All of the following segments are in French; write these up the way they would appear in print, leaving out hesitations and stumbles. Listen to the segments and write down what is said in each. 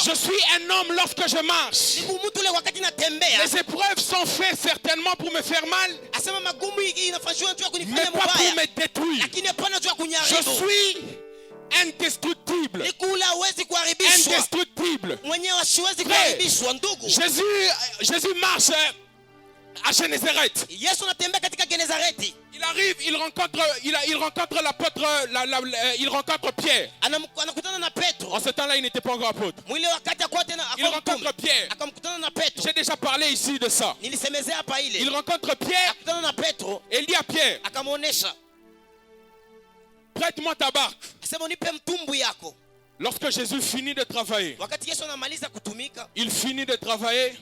Je suis un homme lorsque je marche. Les épreuves sont faites certainement pour me faire mal, mais pas pour me détruire. Je suis indestructible. Indestructible. Frère, Jésus marche à Génézareth. Il arrive, il rencontre l'apôtre, il rencontre Pierre. En ce temps-là, il n'était pas encore apôtre. Il rencontre Pierre. J'ai déjà parlé ici de ça. Il rencontre Pierre et il dit à Pierre, prête-moi ta barque. Lorsque Jésus finit de travailler, il finit de travailler.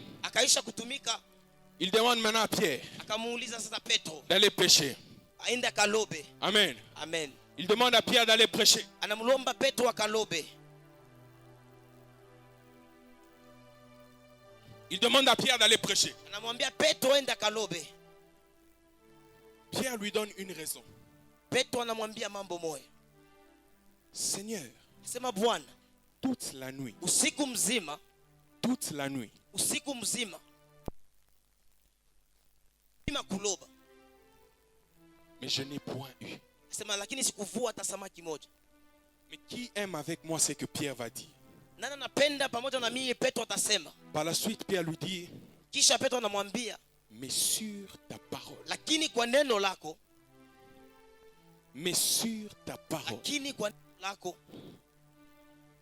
Il demande maintenant à Pierre d'aller pêcher. Amen. Amen. Il demande à Pierre d'aller prêcher. Il demande à Pierre d'aller prêcher. Pierre lui donne une raison. Seigneur, toute la nuit, mais je n'ai point eu. Mais qui aime avec moi ce que Pierre va dire? Par la suite, Pierre lui dit, mais sur ta parole. Mais sur ta parole.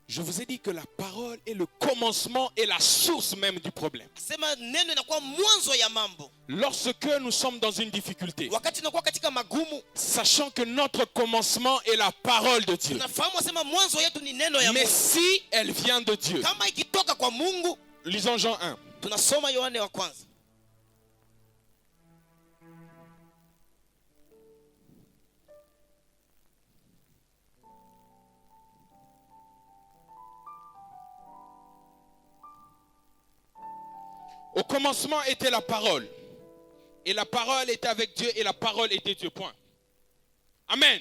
Je vous ai dit que la parole est le commencement et la source même du problème. Lorsque nous sommes dans une difficulté, sachant que notre commencement est la parole de Dieu, mais si elle vient de Dieu, lisons Jean 1. Au commencement était la parole. Et la parole était avec Dieu et la parole était Dieu. Point. Amen.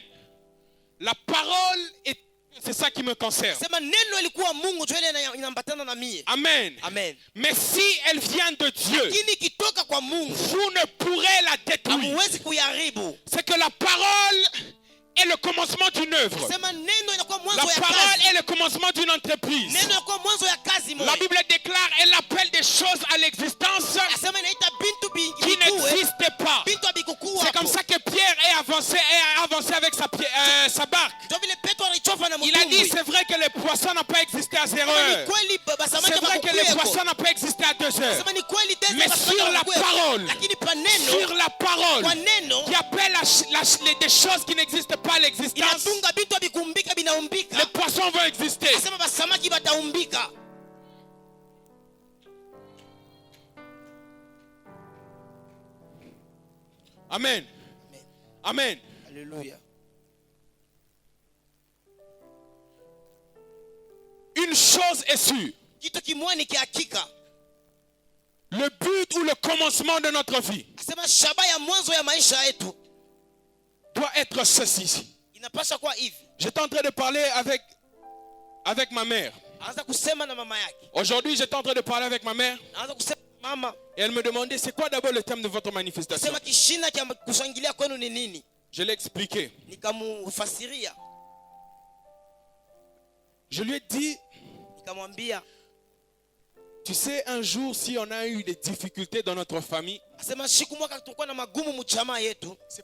La parole est... C'est ça qui me concerne. Amen. Amen. Mais si elle vient de Dieu, vous ne pourrez la détruire. C'est que la parole est le commencement d'une œuvre. La parole est le commencement d'une entreprise. La Bible déclare, elle appelle des choses à l'existence qui n'existaient pas. C'est comme ça que Pierre est avancé avec sa barque. Il a dit, c'est vrai que les poissons n'ont pas existé à 0 heure. C'est vrai que les poissons n'ont pas existé à 2 heures. Mais sur la parole, qui appelle des choses qui n'existent pas à l'existence, les poissons vont exister. Amen. Amen. Alléluia. Une chose est sûre. Le but ou le commencement de notre vie doit être ceci. J'étais en train de parler avec ma mère. Aujourd'hui, j'étais en train de parler avec ma mère. Et elle me demandait, c'est quoi d'abord le thème de votre manifestation? Je l'ai expliqué. Je lui ai dit, tu sais, un jour, si on a eu des difficultés dans notre famille, c'est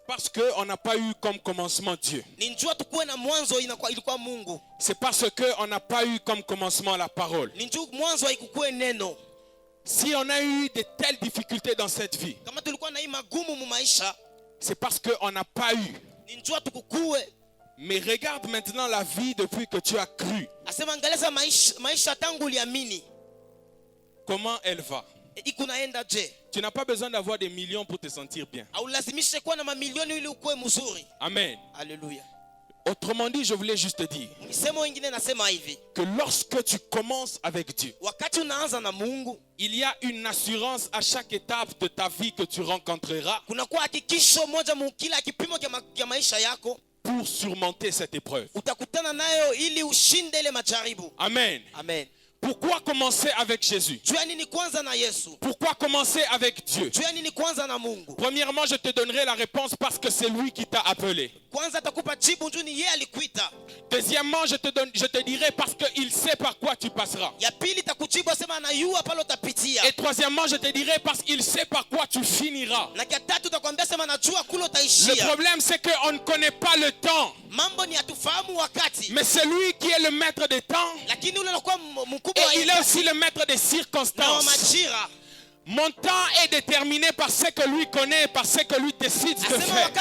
parce qu'on n'a pas eu comme commencement Dieu. C'est parce qu'on n'a pas eu comme commencement la parole. Si on a eu de telles difficultés dans cette vie, c'est parce qu'on n'a pas eu. Mais regarde maintenant la vie depuis que tu as cru. Comment elle va? Tu n'as pas besoin d'avoir des millions pour te sentir bien. Amen. Alléluia. Autrement dit, je voulais juste te dire que lorsque tu commences avec Dieu, il y a une assurance à chaque étape de ta vie que tu rencontreras pour surmonter cette épreuve. Amen. Amen. Amen. Pourquoi commencer avec Jésus? Pourquoi commencer avec Dieu? Premièrement, je te donnerai la réponse parce que c'est lui qui t'a appelé. Deuxièmement, je te dirai parce qu'il sait par quoi tu passeras. Et troisièmement, je te dirai parce qu'il sait par quoi tu finiras. Le problème, c'est qu'on ne connaît pas le temps. Mais c'est lui qui est le maître des temps. Et il est aussi le maître des circonstances. Mon temps est déterminé par ce que lui connaît, par ce que lui décide de faire.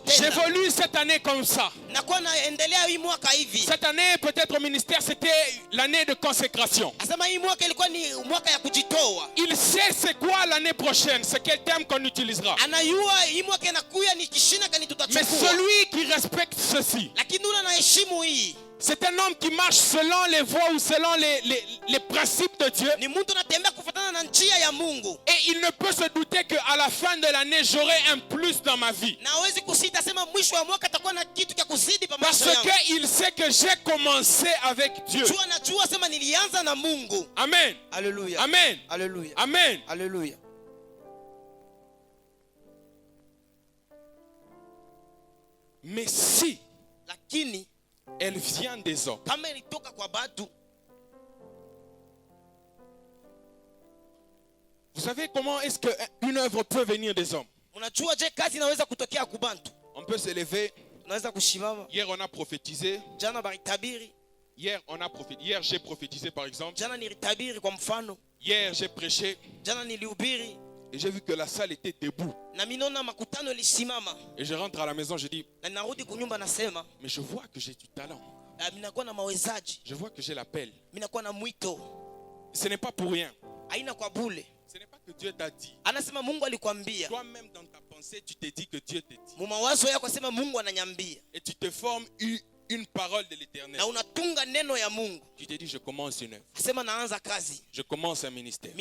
J'évolue cette année comme ça. Cette année, peut-être au ministère, c'était l'année de consécration. Il sait c'est quoi l'année prochaine, c'est quel terme qu'on utilisera. Mais celui qui respecte ceci, c'est un homme qui marche selon les voies ou selon les principes de Dieu. Et il ne peut se douter qu'à la fin de l'année, j'aurai un plus dans ma vie. Parce qu'il sait que j'ai commencé avec Dieu. Amen. Alléluia. Amen. Alléluia. Amen. Alléluia. Mais si elle vient des hommes, vous savez comment est-ce qu'une œuvre peut venir des hommes? On peut se lever. Hier on a prophétisé. Hier j'ai prophétisé par exemple. Hier j'ai prêché. Et j'ai vu que la salle était debout. Et je rentre à la maison, je dis, mais je vois que j'ai du talent. Je vois que j'ai l'appel. Ce n'est pas pour rien. Ce n'est pas que Dieu t'a dit. Toi-même dans ta pensée, tu te dis que Dieu te dit. Et tu te formes une parole de l'Éternel. Tu te dis, je commence une œuvre. Je commence un ministère.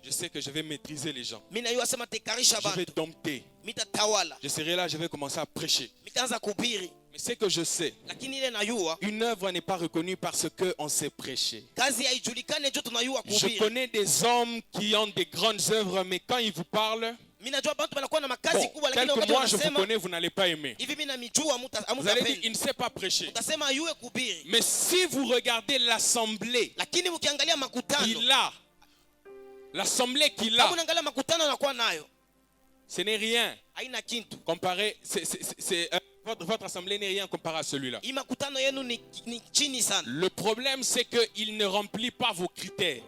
Je sais que je vais maîtriser les gens. Je vais dompter. Je serai là, je vais commencer à prêcher. Mais ce que je sais, une œuvre n'est pas reconnue parce qu'on sait prêcher. Je connais des hommes qui ont des grandes œuvres, mais quand ils vous parlent, quelques mois je vous connais, vous n'allez pas aimer. Vous allez dire, il ne sait pas prêcher. Mais si vous regardez l'assemblée qu'il a, ce n'est rien comparé. Votre assemblée n'est rien comparé à celui-là. Le problème, c'est qu'il ne remplit pas vos critères.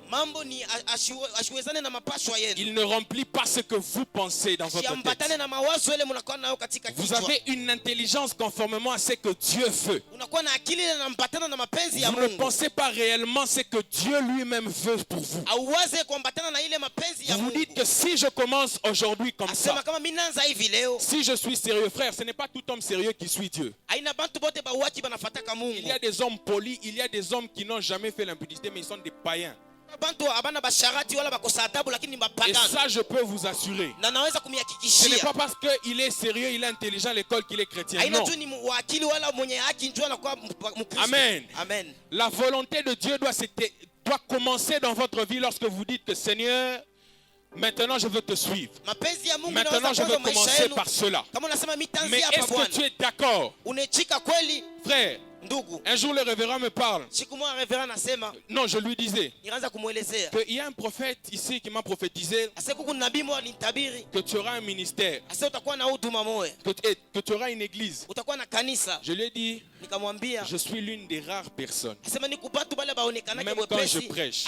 Il ne remplit pas ce que vous pensez dans votre tête. Vous avez une intelligence conformément à ce que Dieu veut. Vous ne pensez pas réellement ce que Dieu lui-même veut pour vous. Vous vous dites que si je commence aujourd'hui comme ça, si je suis sérieux, frère, ce n'est pas tout homme sérieux qui suit Dieu. Il y a des hommes polis, il y a des hommes qui n'ont jamais fait l'impudicité, mais ils sont des païens. Et ça, je peux vous assurer. Ce n'est pas parce qu'il est sérieux, il est intelligent à l'école qu'il est chrétien. Non. Amen. Amen. La volonté de Dieu doit commencer dans votre vie lorsque vous dites que Seigneur, maintenant je veux te suivre. Maintenant je veux commencer par cela. Mais est-ce que tu es d'accord? Frère, un jour le révérend me parle. Non, je lui disais qu'il y a un prophète ici qui m'a prophétisé que tu auras un ministère, que tu auras une église. Je lui ai dit, je suis l'une des rares personnes, même quand je prêche,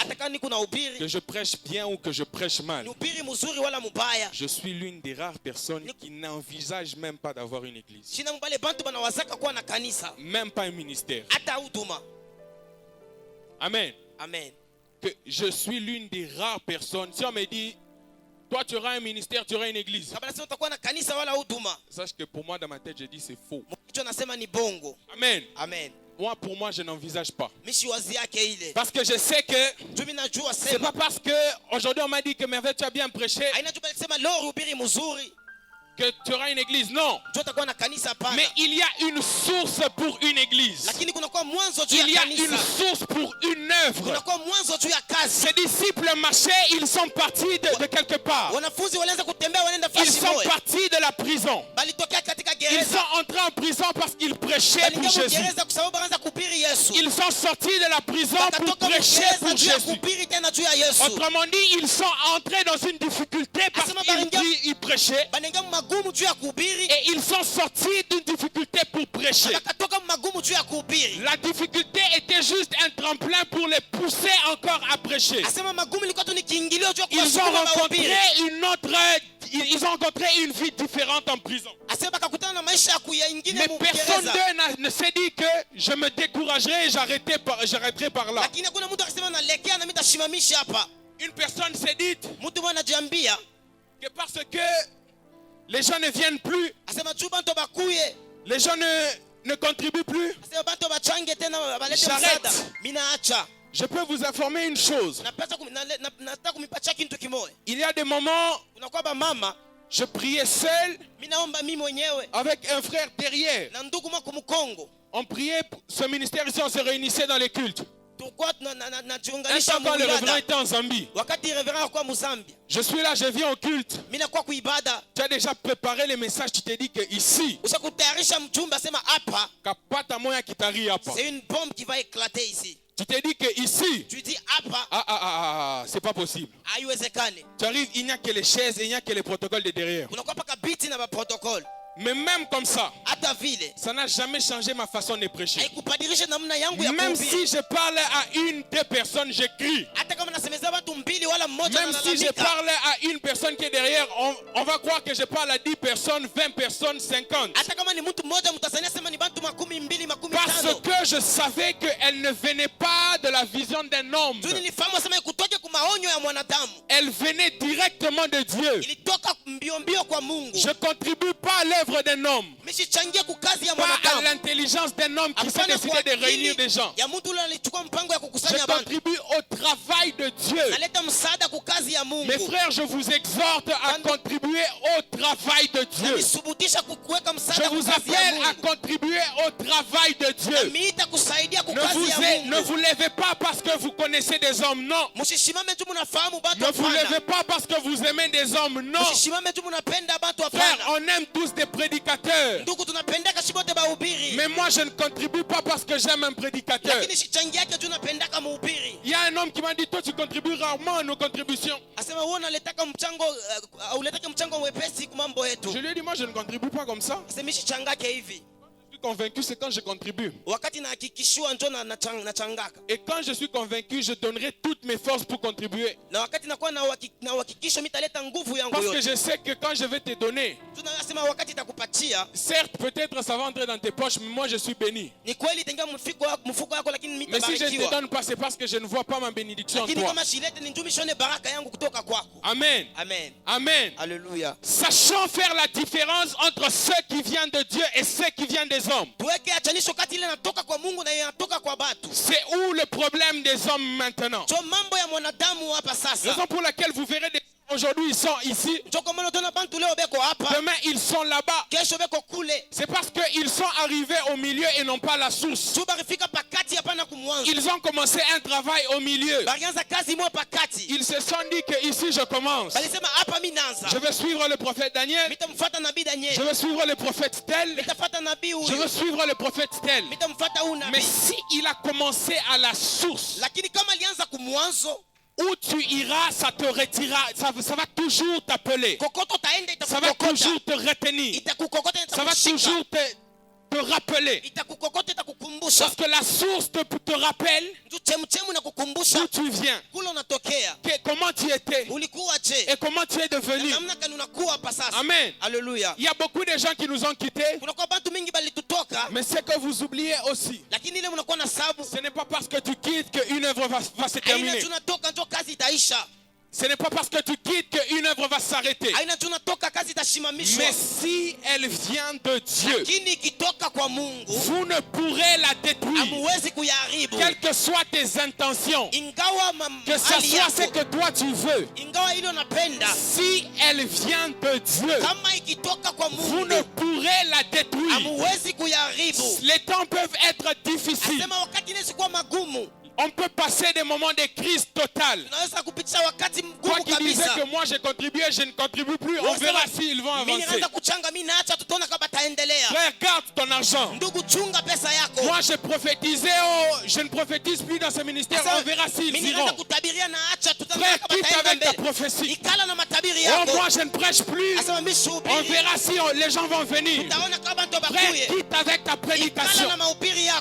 que je prêche bien ou que je prêche mal, je suis l'une des rares personnes qui n'envisage même pas d'avoir une église, même pas un ministère. Amen. Amen. Que je suis l'une des rares personnes. Si on me dit, toi tu auras un ministère, tu auras une église, sache que pour moi dans ma tête je dis c'est faux. Amen. Amen. Moi, pour moi, je n'envisage pas. Parce que je sais que c'est pas parce que aujourd'hui on m'a dit que Merveille, tu as bien prêché que tu auras une église. Non. Mais il y a une source pour une église. il y a une source pour une œuvre. Ces disciples marchaient, ils sont partis de quelque part. Ils sont partis de la prison. Ils sont entrés en prison parce qu'ils prêchaient pour Jésus. Ils sont sortis de la prison pour prêcher pour Jésus. Autrement dit, ils sont entrés dans une difficulté parce qu'ils prêchaient. Et ils sont sortis d'une difficulté pour prêcher. La difficulté était juste un tremplin pour les pousser encore à prêcher. Ils ont rencontré une vie différente en prison. Mais personne d'eux ne s'est dit que je me découragerai et j'arrêterai par là. Une personne s'est dit que parce que les gens ne viennent plus, les gens ne contribuent plus, j'arrête. Je peux vous informer une chose. Il y a des moments, je priais seul avec un frère derrière. On priait, ce ministère ici, on se réunissait dans les cultes. Un temps quand le révérend était en Zambie, je suis là, je viens au culte. Tu as déjà préparé les messages, tu t'es dit que ici, c'est une bombe qui va éclater ici. Tu t'es dit que ici, tu dis c'est pas possible. Tu arrives, il n'y a que les chaises et il n'y a que les protocoles de derrière. Mais même comme ça, ça n'a jamais changé ma façon de prêcher. Même si je parle à une, deux personnes, j'écris. Même si je parle à une personne qui est derrière, on va croire que je parle à 10 personnes, 20 personnes, 50. Parce que je savais qu'elle ne venait pas de la vision d'un homme. Elle venait directement de Dieu. Je ne contribue pas à l'œuvre d'un homme, pas à l'intelligence d'un homme qui s'est décidé de réunir des gens. Je contribue au travail de Dieu. Mes frères, je vous exhorte à contribuer au travail de Dieu. Je vous appelle à contribuer au travail de Dieu. Ne vous levez pas parce que vous connaissez des hommes, non. Ne vous levez pas parce que vous aimez des hommes, non. Frère, on aime tous des prédicateurs. Mais moi je ne contribue pas parce que j'aime un prédicateur. Il y a un homme qui m'a dit, toi tu contribues rarement à nos contributions. Je lui ai dit, moi je ne contribue pas comme ça. Je suis convaincu, c'est quand je contribue. Et quand je suis convaincu, je donnerai toutes mes forces pour contribuer. Parce que je sais que quand je vais te donner, certes peut-être ça va entrer dans tes poches, mais moi je suis béni. Mais si je ne te donne pas, c'est parce que je ne vois pas ma bénédiction en toi. Amen. Amen. Amen. Alléluia. Sachant faire la différence entre ceux qui viennent de Dieu et ceux qui viennent des hommes. C'est où le problème des hommes maintenant? Raison pour laquelle vous verrez des aujourd'hui ils sont ici, demain ils sont là-bas. C'est parce qu'ils sont arrivés au milieu et non pas à la source. Ils ont commencé un travail au milieu. Ils se sont dit que ici je commence. Je vais suivre le prophète Daniel. Je vais suivre le prophète tel. Je vais suivre le prophète tel. Mais si il a commencé à la source, où tu iras, ça te retirera, ça va toujours t'appeler. Ça va toujours te retenir. Ça va toujours te rappeler. Parce que la source te rappelle d'où tu viens. Comment tu étais. Et comment tu es devenu. Amen. Alléluia. Il y a beaucoup de gens qui nous ont quittés. Mais ce que vous oubliez aussi, ce n'est pas parce que tu quittes qu'une œuvre va se terminer. Ce n'est pas parce que tu quittes qu'une œuvre va s'arrêter. Mais si elle vient de Dieu, vous ne pourrez la détruire. Quelles que soient tes intentions, que ce soit ce que toi tu veux, si elle vient de Dieu, vous ne pourrez la détruire. Les temps peuvent être difficiles. On peut passer des moments de crise totale. Toi qui disais que moi j'ai contribué, je ne contribue plus, on verra s'ils vont avancer. Frère, garde ton argent. Moi j'ai prophétisé, je ne prophétise plus dans ce ministère, on verra s'ils iront. Frère, quitte avec ta prophétie. Moi je ne prêche plus, on verra si les gens vont venir. Frère, quitte avec ta prédication.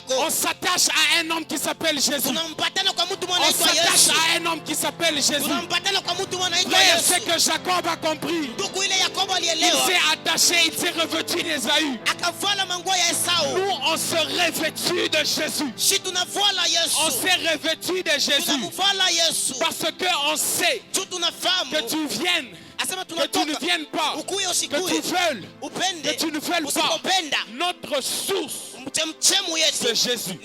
On s'attache à un homme qui s'appelle Jésus. On s'attache à un homme qui s'appelle Jésus. Frère, c'est que Jacob a compris. Il s'est attaché, il s'est revêtu d'Ésaü. Nous, on se revêtu de Jésus. On s'est revêtu de Jésus. Parce qu'on sait que tu viennes, que tu ne viennes pas, que tu veuilles, que tu ne veuilles pas. Notre source, c'est Jésus.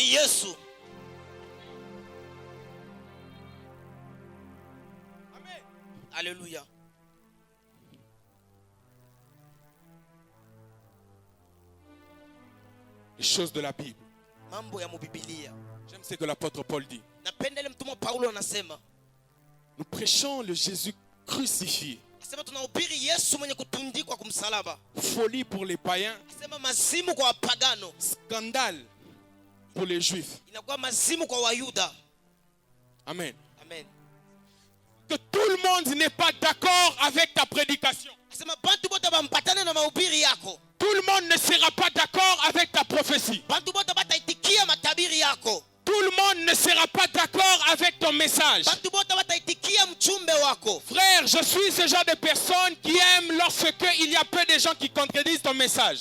Alléluia. Les choses de la Bible. J'aime ce que l'apôtre Paul dit. Nous prêchons le Jésus crucifié. Folie pour les païens. Scandale pour les juifs. Amen. Amen. Que tout le monde n'est pas d'accord avec ta prédication. Tout le monde ne sera pas d'accord avec ta prophétie. Tout le monde ne sera pas d'accord avec ton message. Frère, je suis ce genre de personne qui aime lorsque il y a peu de gens qui contredisent ton message.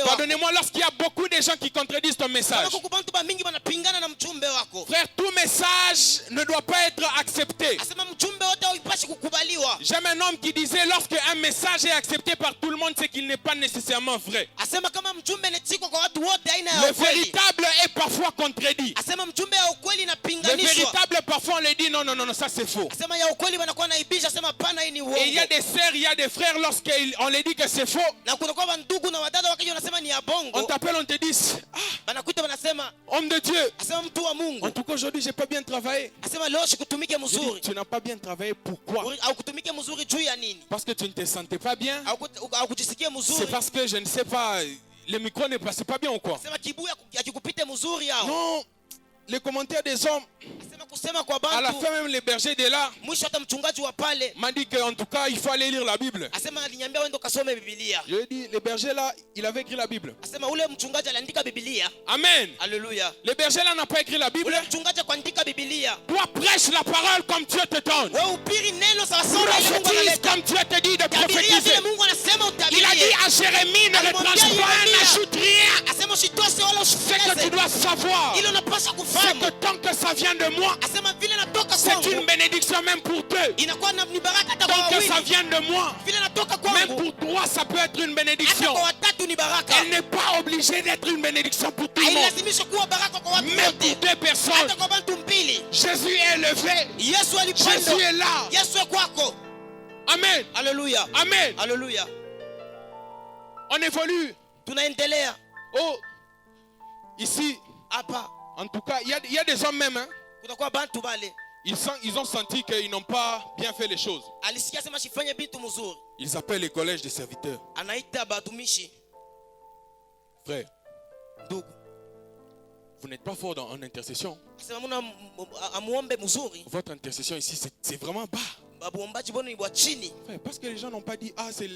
Pardonnez-moi, lorsqu'il y a beaucoup de gens qui contredisent ton message. Frère, tout message ne doit pas être accepté. J'aime un homme qui disait lorsque un message est accepté par tout le monde, c'est qu'il n'est pas nécessairement vrai. Le véritable est parfois contredit. Le véritable, parfois on le dit non, ça c'est faux. Et il y a des sœurs, il y a des frères, lorsqu'on les dit que c'est faux, on t'appelle, on te dit homme de Dieu. En tout cas aujourd'hui j'ai pas bien travaillé. Dis, tu n'as pas bien travaillé, pourquoi? Parce que tu ne te sentais pas bien. C'est parce que je ne sais pas, le micro ne passait pas bien ou quoi? Non, les commentaires des hommes, à la fin même les bergers de là m'a dit qu'en tout cas il faut aller lire la Bible. Je lui ai dit, les bergers là, il avait écrit la Bible. Amen. Alléluia. Les bergers là n'ont pas écrit la Bible. Toi prêche la parole comme Dieu te donne. Prophétise comme Dieu te dit de prophétiser. Il a dit à Jérémie, ne retranche pas, n'ajoute rien. Ce que tu dois savoir, c'est que tant que ça vient de moi, c'est une bénédiction même pour deux. Tant que ça vient de moi, même pour toi, ça peut être une bénédiction. Elle n'est pas obligée d'être une bénédiction pour tout le monde. Même pour deux personnes. Jésus est élevé. Jésus est là. Amen. Alléluia. Amen. Alléluia. On évolue. Oh, ici, en tout cas, il y a des hommes même. Hein? Ils ont senti qu'ils n'ont pas bien fait les choses. Ils appellent les collèges des serviteurs. Frère, vous n'êtes pas fort en intercession. Votre intercession ici, c'est vraiment bas. Frère, parce que les gens n'ont pas dit,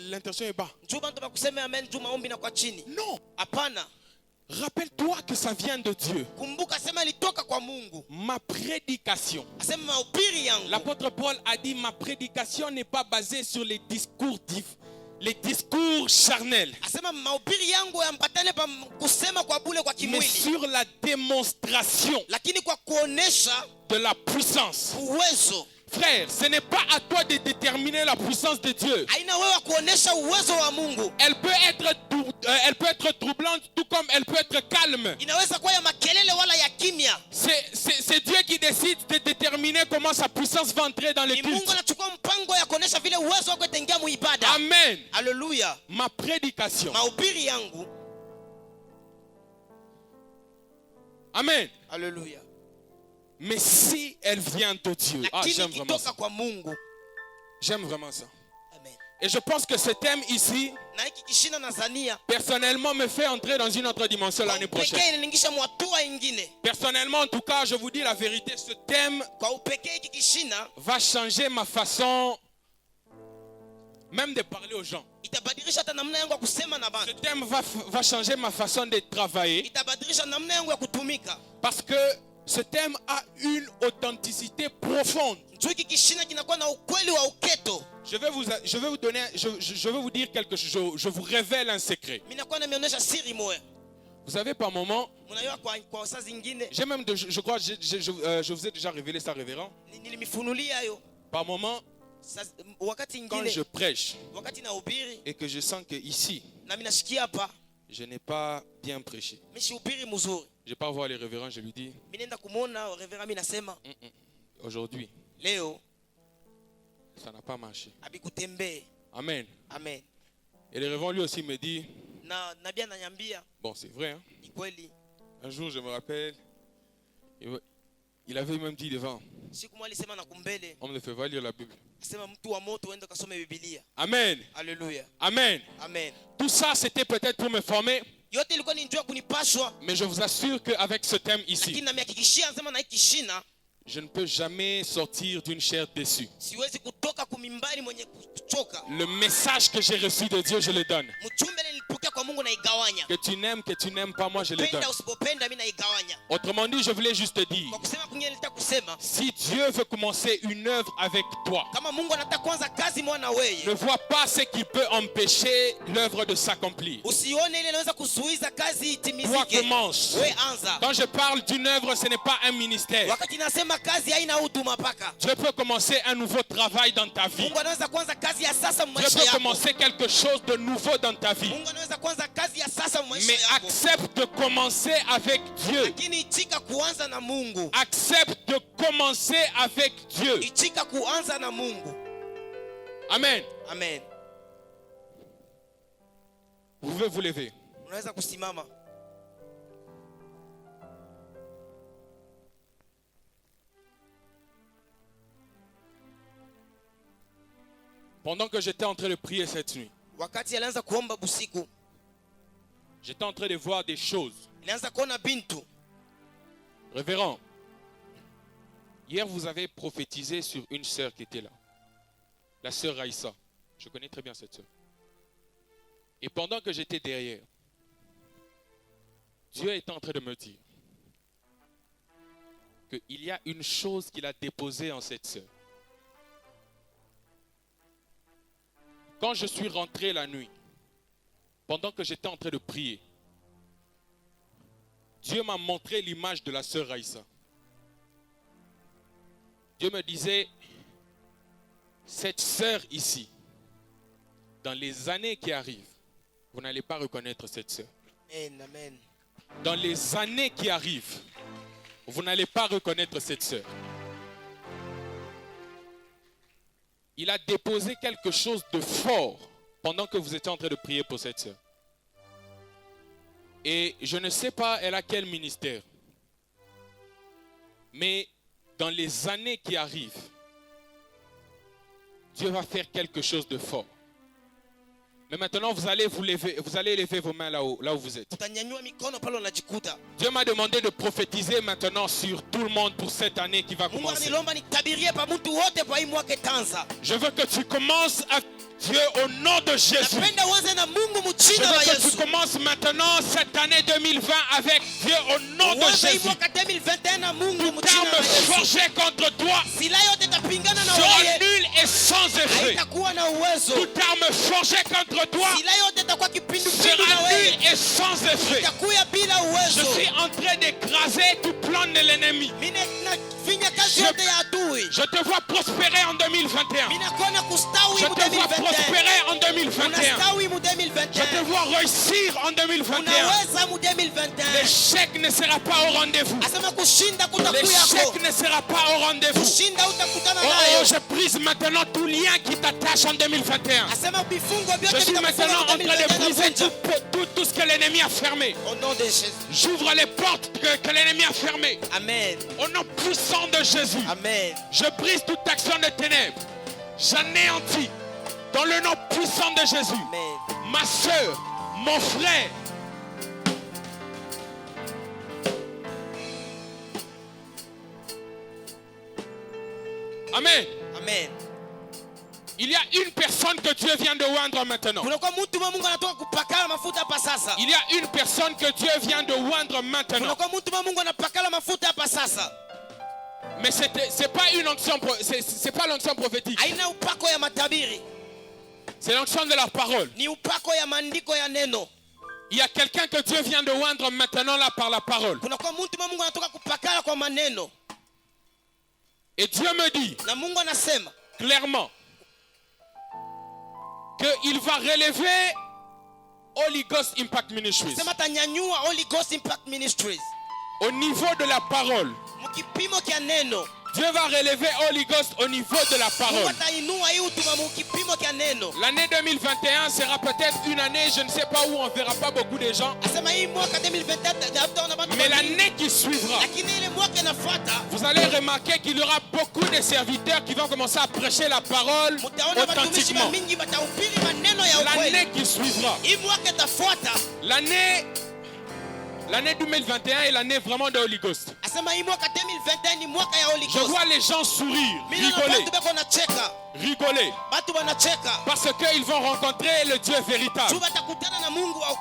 l'intercession est bas. Non. Rappelle-toi que ça vient de Dieu. Ma prédication. L'apôtre Paul a dit, ma prédication n'est pas basée sur les discours les discours charnels, mais sur la démonstration de la puissance. Frère, ce n'est pas à toi de déterminer la puissance de Dieu. Elle peut être troublante tout comme elle peut être calme. C'est Dieu qui décide de déterminer comment sa puissance va entrer dans le culte. Amen. Alléluia. Ma prédication. Amen. Alléluia. Mais si elle vient de Dieu, j'aime vraiment ça. J'aime vraiment ça. Amen. Et je pense que ce thème ici, personnellement, me fait entrer dans une autre dimension l'année prochaine. Personnellement, en tout cas, je vous dis la vérité, ce thème va changer ma façon même de parler aux gens. Ce thème va changer ma façon de travailler. Parce que ce thème a une authenticité profonde. Je vais vous dire quelque chose. Je vous révèle un secret. Vous savez, par moment, je crois que je vous ai déjà révélé ça, révérend. Par moment, quand je prêche et que je sens que ici, je n'ai pas bien prêché, je pars voir les révérends, je lui dis, aujourd'hui, ça n'a pas marché. Amen. Amen. Et le révérend lui aussi me dit, bon, c'est vrai, hein? Un jour, je me rappelle, il avait même dit devant, on me fait lire la Bible. Amen. Alléluia. Amen. Amen. Tout ça, c'était peut-être pour me former. Mais je vous assure qu'avec ce thème ici, je ne peux jamais sortir d'une chair déçue. Le message que j'ai reçu de Dieu, je le donne. Que tu n'aimes pas, moi je le donne. Autrement dit, je voulais juste te dire, si Dieu veut commencer une œuvre avec toi, ne vois pas ce qui peut empêcher l'œuvre de s'accomplir. Toi commence. Quand je parle d'une œuvre, ce n'est pas un ministère. Dieu peut commencer un nouveau travail dans ta vie. Dieu peut commencer quelque chose de nouveau dans ta vie. Mais accepte de commencer avec Dieu. Accepte de commencer avec Dieu. Amen. Amen. Vous pouvez vous lever. Pendant que j'étais en train de prier cette nuit, j'étais en train de voir des choses. Révérend, hier vous avez prophétisé sur une sœur qui était là. La sœur Raïssa. Je connais très bien cette sœur. Et pendant que j'étais derrière, Dieu était en train de me dire qu'il y a une chose qu'il a déposée en cette sœur. Quand je suis rentré la nuit, pendant que j'étais en train de prier, Dieu m'a montré l'image de la sœur Raïssa. Dieu me disait, cette sœur ici, dans les années qui arrivent, vous n'allez pas reconnaître cette sœur. Amen. Dans les années qui arrivent, vous n'allez pas reconnaître cette sœur. Il a déposé quelque chose de fort pendant que vous étiez en train de prier pour cette sœur. Et je ne sais pas elle a quel ministère. Mais dans les années qui arrivent, Dieu va faire quelque chose de fort. Mais maintenant, vous allez lever vos mains là où vous êtes. Dieu m'a demandé de prophétiser maintenant sur tout le monde pour cette année qui va commencer. Je veux que tu commences Dieu au nom de Jésus. Je veux que tu commences maintenant cette année 2020 avec Dieu au nom de Jésus. Toute arme forgée contre toi sera nulle et sans effet. Toute arme forgée contre toi sera nulle et sans effet. Je suis en train d'écraser tout plan de l'ennemi. Je te vois prospérer en 2021. Je te vois prospérer en 2021. Je te vois réussir en 2021. L'échec ne sera pas au rendez-vous. L'échec ne sera pas au rendez-vous. Oh, je brise maintenant tout lien qui t'attache en 2021. Je suis maintenant en train de briser tout ce que l'ennemi a fermé. J'ouvre les portes que l'ennemi a fermées. Amen. Au nom puissant de Jésus. Amen. Je brise toute action de ténèbres. J'anéantis dans le nom puissant de Jésus. Amen. Ma soeur, mon frère. Amen. Amen. Il y a une personne que Dieu vient de oindre maintenant. Il y a une personne que Dieu vient de oindre maintenant. Mais c'est pas une onction, c'est pas l'onction prophétique. C'est l'onction de la parole. Il y a quelqu'un que Dieu vient de oindre maintenant là par la parole. Et Dieu me dit clairement qu'il va relever Holy Ghost Impact Ministries. Au niveau de la parole. Dieu va relever Holy Ghost au niveau de la parole. L'année 2021 sera peut-être une année, je ne sais pas où, on ne verra pas beaucoup de gens. Mais l'année qui suivra, vous allez remarquer qu'il y aura beaucoup de serviteurs qui vont commencer à prêcher la parole authentiquement. L'année qui suivra, l'année 2021 est l'année vraiment de Holy Ghost. Je vois les gens sourire, rigoler. Parce qu'ils vont rencontrer le Dieu véritable.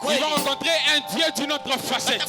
Ils vont rencontrer un Dieu d'une autre facette.